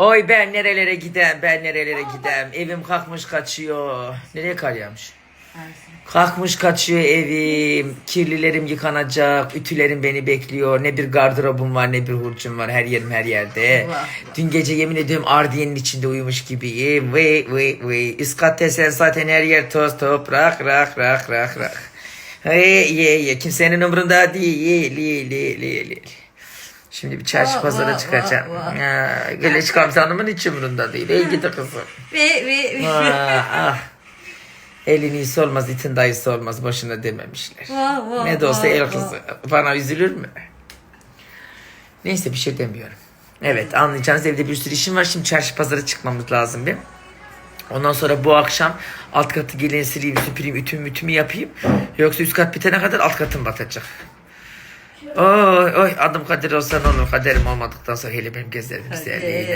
Oy ben nerelere gidem, ben nerelere gidem. Evim kalkmış kaçıyor. Nereye kar yağmış? Kalkmış kaçıyor evim. Kirlilerim yıkanacak. Ütülerim beni bekliyor. Ne bir gardırobum var ne bir hurcum var. Her yerim her yerde. Vah. Dün gece yemin ediyorum ardiyenin içinde uyumuş gibiyim. Vıy vıy vıy. Üst katta sen zaten her yer toz toprak. Rak. Ye. Kimsenin umurunda değil. Şimdi bir çarşı pazara çıkacağım. Güleç Hanım'ın hiç umurunda değil. Ey gidi kızım. Ah. Elin iyisi olmaz, itin dayısı olmaz. Boşuna dememişler. Ne de olsa el kızı. Bana üzülür mü? Neyse bir şey demiyorum. Evet anlayacağınız evde bir sürü işim var. Şimdi çarşı pazara çıkmamız lazım bir. Ondan sonra bu akşam alt katı gelin sileyim, süpüreyim, ütümü yapayım. Yoksa üst kat bitene kadar alt katım batacak. Oy adım kader olsa ne olur, kaderim olmadıktan sonra hele benim gözlerim güzelliğine.